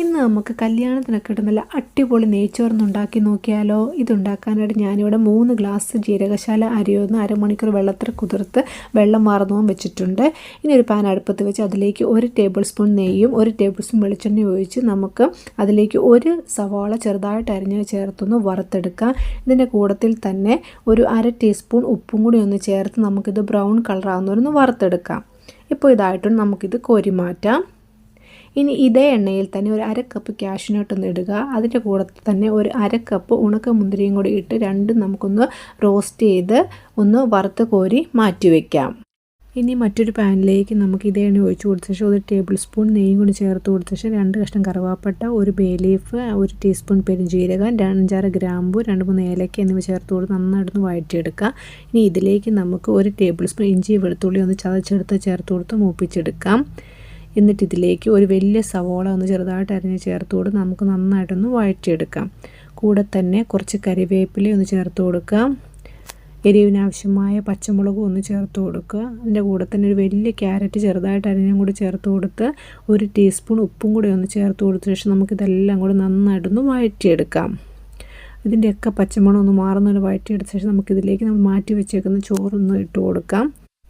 ഇന്ന് നമുക്ക് കല്യാണത്തിനൊക്കെ ഇട്ട് നല്ല അടിപൊളി നെയ്ച്ചോറൊന്ന് ഉണ്ടാക്കി നോക്കിയാലോ. ഇതുണ്ടാക്കാനായിട്ട് ഞാനിവിടെ 3 ഗ്ലാസ് ജീരകശാല അരിയൊന്ന് അരമണിക്കൂർ വെള്ളത്തിൽ കുതിർത്ത് വെള്ളം വാർന്നുവും വെച്ചിട്ടുണ്ട്. ഇനി ഒരു പാൻ അടുപ്പത്ത് വെച്ച് അതിലേക്ക് 1 ടേബിൾ സ്പൂൺ നെയ്യും 1 ടേബിൾ സ്പൂൺ വെളിച്ചെണ്ണയും ഒഴിച്ച് നമുക്ക് അതിലേക്ക് 1 സവാള ചെറുതായിട്ട് അരിഞ്ഞ് ചേർത്തൊന്ന് വറുത്തെടുക്കാം. ഇതിൻ്റെ കൂട്ടത്തിൽ തന്നെ ഒരു 1/2 ടീസ്പൂൺ ഉപ്പും കൂടി ഒന്ന് ചേർത്ത് നമുക്കിത് ബ്രൗൺ കളറാകുന്നവരൊന്ന് വറുത്തെടുക്കാം. ഇപ്പോൾ ഇതായിട്ടും നമുക്കിത് കോരി മാറ്റാം. ഇനി ഇതേ എണ്ണയിൽ തന്നെ ഒരു 1/2 കപ്പ് കാഷ്യൂനട്ട് ഒന്ന് ഇടുക. അതിൻ്റെ കൂടെ തന്നെ ഒരു 1/2 കപ്പ് ഉണക്ക മുന്തിരിയും കൂടി ഇട്ട് രണ്ടും നമുക്കൊന്ന് റോസ്റ്റ് ചെയ്ത് ഒന്ന് വറുത്ത് കോരി മാറ്റി വയ്ക്കാം. ഇനി മറ്റൊരു പാനിലേക്ക് നമുക്ക് ഇതേ എണ്ണ ഒഴിച്ച് കൊടുത്ത ശേഷം 1 ടേബിൾ സ്പൂൺ നെയ്യും കൂടി ചേർത്ത് കൊടുത്ത ശേഷം 2 കഷ്ണം കറുവാപ്പട്ട, 1 ബേ ലീഫ്, 1 ടീസ്പൂൺ പെരുംജീരകം, 5-6 ഗ്രാമ്പു, 2-3 ഏലക്ക എന്നിവ ചേർത്ത് കൊടുത്ത് നന്നായിട്ടൊന്ന് വഴറ്റിയെടുക്കുക. ഇനി ഇതിലേക്ക് നമുക്ക് 1 ടേബിൾ സ്പൂൺ ഇഞ്ചി വെളുത്തുള്ളി ഒന്ന് ചതച്ചെടുത്ത് ചേർത്ത് കൊടുത്ത് മൂപ്പിച്ചെടുക്കാം. എന്നിട്ട് ഇതിലേക്ക് ഒരു വലിയ സവോള ഒന്ന് ചെറുതായിട്ട് അരിഞ്ഞ് ചേർത്ത് കൊടുത്ത് നമുക്ക് നന്നായിട്ടൊന്ന് വഴറ്റിയെടുക്കാം. കൂടെ തന്നെ കുറച്ച് കരിവേപ്പില ഒന്ന് ചേർത്ത് കൊടുക്കാം. എരിവിനാവശ്യമായ പച്ചമുളകും ഒന്ന് ചേർത്ത് കൊടുക്കുക. അതിൻ്റെ കൂടെ തന്നെ ഒരു വലിയ ക്യാരറ്റ് ചെറുതായിട്ട് അരിഞ്ഞും കൂടി ചേർത്ത് കൊടുത്ത് 1 ടീസ്പൂൺ ഉപ്പും കൂടി ഒന്ന് ചേർത്ത് കൊടുത്ത ശേഷം നമുക്കിതെല്ലാം കൂടി നന്നായിട്ടൊന്ന് വഴറ്റിയെടുക്കാം. ഇതിൻ്റെയൊക്കെ പച്ചമണം ഒന്ന് മാറുന്നൊരു വഴറ്റിയെടുത്ത ശേഷം നമുക്കിതിലേക്ക് നമ്മൾ മാറ്റി വെച്ചേക്കുന്ന ചോറൊന്ന് ഇട്ട് കൊടുക്കാം.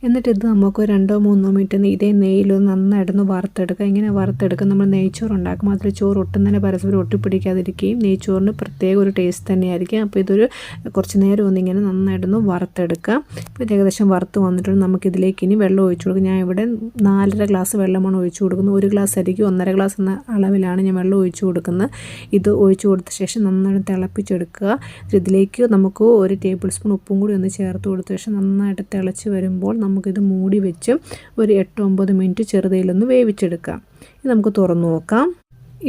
എന്നിട്ട് ഇത് നമുക്ക് 2-3 മിനിറ്റ് ഇതേ നെയ്യിലൊന്ന് നന്നായിട്ടൊന്ന് വറുത്തെടുക്കുക. ഇങ്ങനെ വറുത്തെടുക്കുക നമ്മൾ നെയ്ച്ചോറ് ഉണ്ടാക്കും. അതിൽ ചോറ് ഒട്ടും തന്നെ പരസ്പരം ഒട്ടിപ്പിടിക്കാതിരിക്കുകയും നെയ്ച്ചോറിന് പ്രത്യേക ഒരു ടേസ്റ്റ് തന്നെയായിരിക്കും. അപ്പോൾ ഇതൊരു കുറച്ച് നേരം ഒന്നിങ്ങനെ നന്നായിട്ടൊന്ന് വറുത്തെടുക്കുക. ഇപ്പോൾ ഇത് ഏകദേശം വറുത്ത് വന്നിട്ടുണ്ട്. നമുക്കിതിലേക്ക് ഇനി വെള്ളം ഒഴിച്ചു കൊടുക്കുക. ഞാൻ ഇവിടെ 4.5 ഗ്ലാസ് വെള്ളമാണ് ഒഴിച്ചു കൊടുക്കുന്നത്. 1 ഗ്ലാസ് അരിക്ക് 1.5 ഗ്ലാസ് എന്ന അളവിലാണ് ഞാൻ വെള്ളം ഒഴിച്ചു കൊടുക്കുന്നത്. ഇത് ഒഴിച്ചു കൊടുത്ത ശേഷം നന്നായിട്ട് തിളപ്പിച്ചെടുക്കുക. ഇതിലേക്ക് നമുക്ക് 1 ടേബിൾ സ്പൂൺ ഉപ്പും കൂടി ഒന്ന് ചേർത്ത് കൊടുത്ത ശേഷം നന്നായിട്ട് തിളച്ച് വരുമ്പോൾ നമുക്കിത് മൂടി വെച്ച് ഒരു 8-9 മിനിറ്റ് ചെറുതയിലൊന്ന് വേവിച്ചെടുക്കാം. ഇത് നമുക്ക് തുറന്നു നോക്കാം.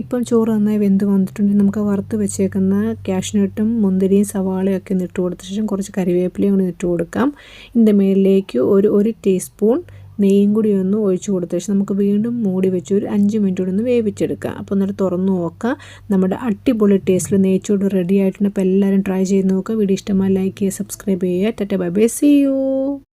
ഇപ്പം ചോറ് നന്നായി വെന്ത് വന്നിട്ടുണ്ടെങ്കിൽ നമുക്ക് വറുത്ത് വെച്ചേക്കുന്ന കാഷ്യൂനട്ടും മുന്തിരിയും സവാളയും ഒക്കെ ഇട്ട് കൊടുത്ത ശേഷം കുറച്ച് കരിവേപ്പിലയും കൂടി ഇട്ട് കൊടുക്കാം. ഇതിൻ്റെ മേലിലേക്ക് ഒരു ടീസ്പൂൺ നെയ്യും കൂടി ഒന്ന് ഒഴിച്ചു കൊടുത്ത ശേഷം നമുക്ക് വീണ്ടും മൂടി വെച്ച് ഒരു 5 മിനിറ്റ് കൂടി ഒന്ന് വേവിച്ചെടുക്കാം. അപ്പോൾ എന്നിട്ട് തുറന്നു നോക്കാം. നമ്മുടെ അടിപൊളി ടേസ്റ്റിൽ നെയ്ച്ചോറ് റെഡി ആയിട്ടുണ്ട്. അപ്പോൾ എല്ലാവരും ട്രൈ ചെയ്ത് നോക്കുക. വീഡിയോ ഇഷ്ടമായി ലൈക്ക് ചെയ്യുക, സബ്സ്ക്രൈബ് ചെയ്യുക. Tata bye bye, see U.